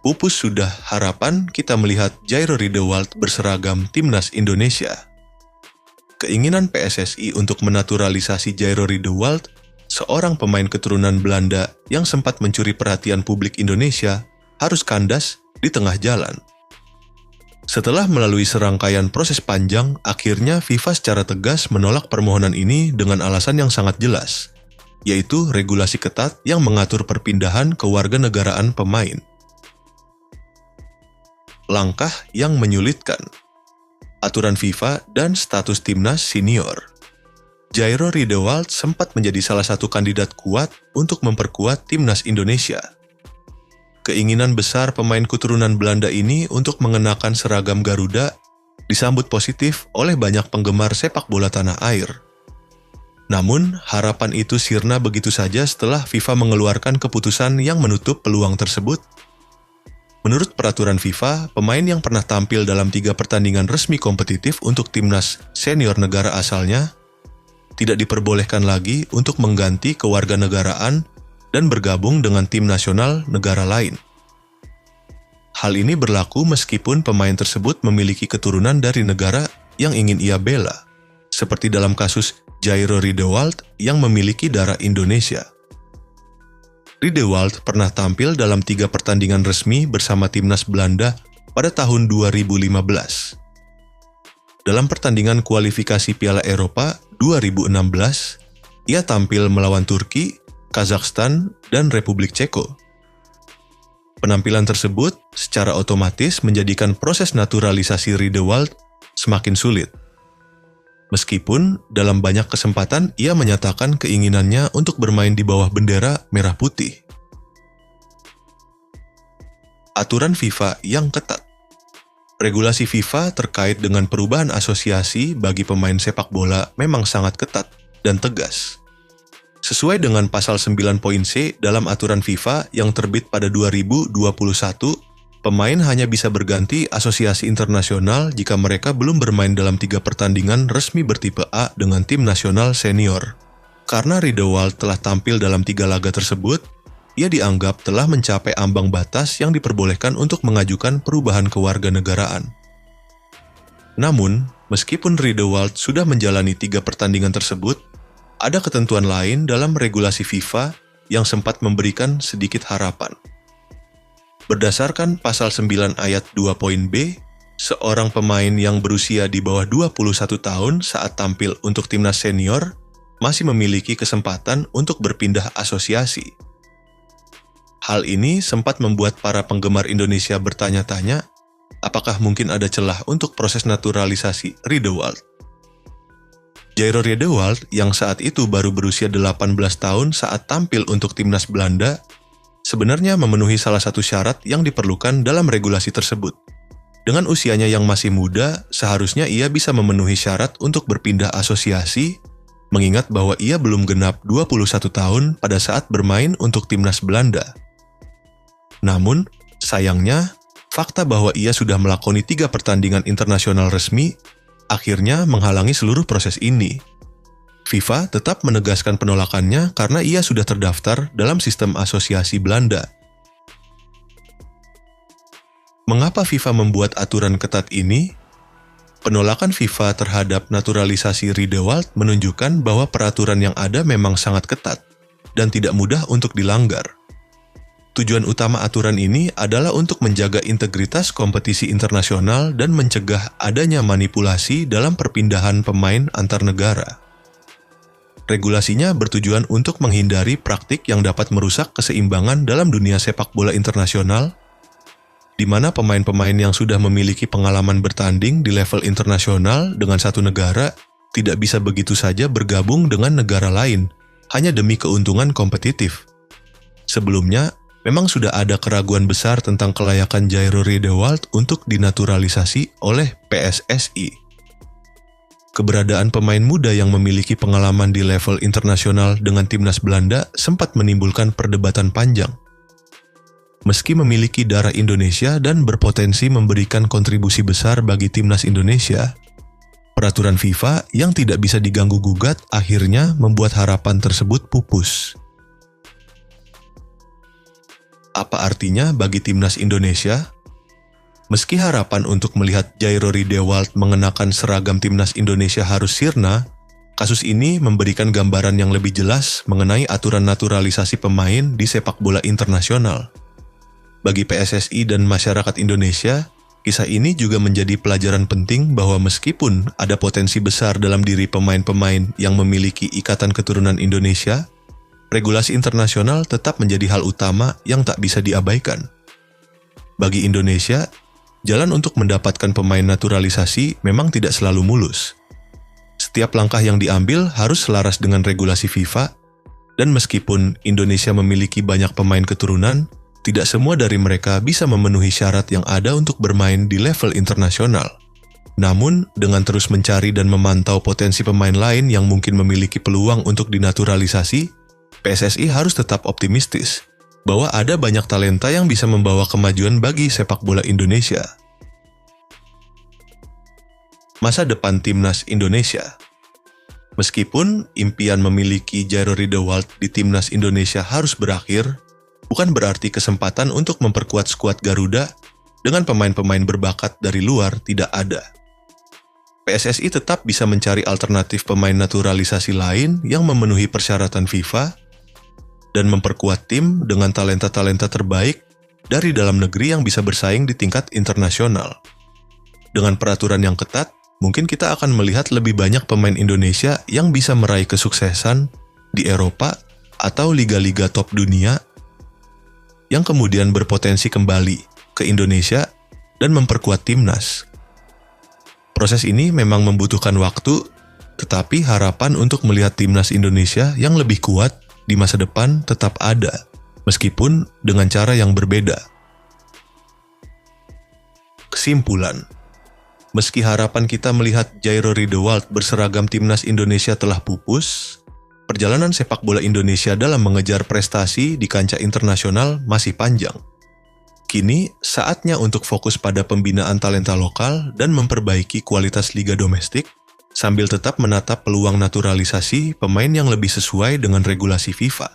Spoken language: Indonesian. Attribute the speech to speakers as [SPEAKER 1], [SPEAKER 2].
[SPEAKER 1] pupus sudah, harapan kita melihat Jairo Riedewald berseragam timnas Indonesia. Keinginan PSSI untuk menaturalisasi Jairo Riedewald, seorang pemain keturunan Belanda yang sempat mencuri perhatian publik Indonesia, harus kandas di tengah jalan. Setelah melalui serangkaian proses panjang, akhirnya FIFA secara tegas menolak permohonan ini dengan alasan yang sangat jelas, yaitu regulasi ketat yang mengatur perpindahan kewarganegaraan pemain. Langkah yang menyulitkan. Aturan FIFA dan status timnas senior. Jairo Riedewald sempat menjadi salah satu kandidat kuat untuk memperkuat timnas Indonesia. Keinginan besar pemain keturunan Belanda ini untuk mengenakan seragam Garuda disambut positif oleh banyak penggemar sepak bola tanah air. Namun, harapan itu sirna begitu saja setelah FIFA mengeluarkan keputusan yang menutup peluang tersebut. Menurut peraturan FIFA, pemain yang pernah tampil dalam 3 pertandingan resmi kompetitif untuk timnas senior negara asalnya tidak diperbolehkan lagi untuk mengganti kewarganegaraan dan bergabung dengan tim nasional negara lain. Hal ini berlaku meskipun pemain tersebut memiliki keturunan dari negara yang ingin ia bela, seperti dalam kasus Jairo Riedewald yang memiliki darah Indonesia. Riedewald pernah tampil dalam 3 pertandingan resmi bersama timnas Belanda pada tahun 2015. Dalam pertandingan kualifikasi Piala Eropa 2016, ia tampil melawan Turki, Kazakhstan, dan Republik Ceko. Penampilan tersebut secara otomatis menjadikan proses naturalisasi Riedewald semakin sulit. Meskipun dalam banyak kesempatan ia menyatakan keinginannya untuk bermain di bawah bendera merah putih. Aturan FIFA yang ketat. Regulasi FIFA terkait dengan perubahan asosiasi bagi pemain sepak bola memang sangat ketat dan tegas. Sesuai dengan pasal 9.c dalam aturan FIFA yang terbit pada 2021, pemain hanya bisa berganti asosiasi internasional jika mereka belum bermain dalam 3 pertandingan resmi bertipe A dengan tim nasional senior. Karena Riedewald telah tampil dalam 3 laga tersebut, ia dianggap telah mencapai ambang batas yang diperbolehkan untuk mengajukan perubahan kewarganegaraan. Namun, meskipun Riedewald sudah menjalani 3 pertandingan tersebut, ada ketentuan lain dalam regulasi FIFA yang sempat memberikan sedikit harapan. Berdasarkan pasal 9 ayat 2.b, seorang pemain yang berusia di bawah 21 tahun saat tampil untuk timnas senior masih memiliki kesempatan untuk berpindah asosiasi. Hal ini sempat membuat para penggemar Indonesia bertanya-tanya, apakah mungkin ada celah untuk proses naturalisasi Riedewald? Jairo Riedewald yang saat itu baru berusia 18 tahun saat tampil untuk timnas Belanda, sebenarnya memenuhi salah satu syarat yang diperlukan dalam regulasi tersebut. Dengan usianya yang masih muda, seharusnya ia bisa memenuhi syarat untuk berpindah asosiasi, mengingat bahwa ia belum genap 21 tahun pada saat bermain untuk timnas Belanda. Namun, sayangnya, fakta bahwa ia sudah melakoni 3 pertandingan internasional resmi akhirnya menghalangi seluruh proses ini. FIFA tetap menegaskan penolakannya karena ia sudah terdaftar dalam sistem asosiasi Belanda. Mengapa FIFA membuat aturan ketat ini? Penolakan FIFA terhadap naturalisasi Riedewald menunjukkan bahwa peraturan yang ada memang sangat ketat dan tidak mudah untuk dilanggar. Tujuan utama aturan ini adalah untuk menjaga integritas kompetisi internasional dan mencegah adanya manipulasi dalam perpindahan pemain antar negara. Regulasinya bertujuan untuk menghindari praktik yang dapat merusak keseimbangan dalam dunia sepak bola internasional, di mana pemain-pemain yang sudah memiliki pengalaman bertanding di level internasional dengan satu negara tidak bisa begitu saja bergabung dengan negara lain hanya demi keuntungan kompetitif. Sebelumnya, memang sudah ada keraguan besar tentang kelayakan Jairo Riedewald untuk dinaturalisasi oleh PSSI. Keberadaan pemain muda yang memiliki pengalaman di level internasional dengan timnas Belanda sempat menimbulkan perdebatan panjang. Meski memiliki darah Indonesia dan berpotensi memberikan kontribusi besar bagi timnas Indonesia, peraturan FIFA yang tidak bisa diganggu-gugat akhirnya membuat harapan tersebut pupus. Apa artinya bagi timnas Indonesia? Meski harapan untuk melihat Jairo Riedewald mengenakan seragam timnas Indonesia harus sirna, kasus ini memberikan gambaran yang lebih jelas mengenai aturan naturalisasi pemain di sepak bola internasional. Bagi PSSI dan masyarakat Indonesia, kisah ini juga menjadi pelajaran penting bahwa meskipun ada potensi besar dalam diri pemain-pemain yang memiliki ikatan keturunan Indonesia, regulasi internasional tetap menjadi hal utama yang tak bisa diabaikan. Bagi Indonesia, jalan untuk mendapatkan pemain naturalisasi memang tidak selalu mulus. Setiap langkah yang diambil harus selaras dengan regulasi FIFA, dan meskipun Indonesia memiliki banyak pemain keturunan, tidak semua dari mereka bisa memenuhi syarat yang ada untuk bermain di level internasional. Namun, dengan terus mencari dan memantau potensi pemain lain yang mungkin memiliki peluang untuk dinaturalisasi, PSSI harus tetap optimistis bahwa ada banyak talenta yang bisa membawa kemajuan bagi sepak bola Indonesia. Masa depan timnas Indonesia. Meskipun impian memiliki Jairo Riedewald di timnas Indonesia harus berakhir, bukan berarti kesempatan untuk memperkuat skuad Garuda dengan pemain-pemain berbakat dari luar tidak ada. PSSI tetap bisa mencari alternatif pemain naturalisasi lain yang memenuhi persyaratan FIFA dan memperkuat tim dengan talenta-talenta terbaik dari dalam negeri yang bisa bersaing di tingkat internasional. Dengan peraturan yang ketat, mungkin kita akan melihat lebih banyak pemain Indonesia yang bisa meraih kesuksesan di Eropa atau liga-liga top dunia yang kemudian berpotensi kembali ke Indonesia dan memperkuat timnas. Proses ini memang membutuhkan waktu, tetapi harapan untuk melihat timnas Indonesia yang lebih kuat di masa depan tetap ada, meskipun dengan cara yang berbeda. Kesimpulan, meski harapan kita melihat Jairo Riedewald berseragam timnas Indonesia telah pupus, perjalanan sepak bola Indonesia dalam mengejar prestasi di kancah internasional masih panjang. Kini, saatnya untuk fokus pada pembinaan talenta lokal dan memperbaiki kualitas liga domestik, sambil tetap menatap peluang naturalisasi pemain yang lebih sesuai dengan regulasi FIFA.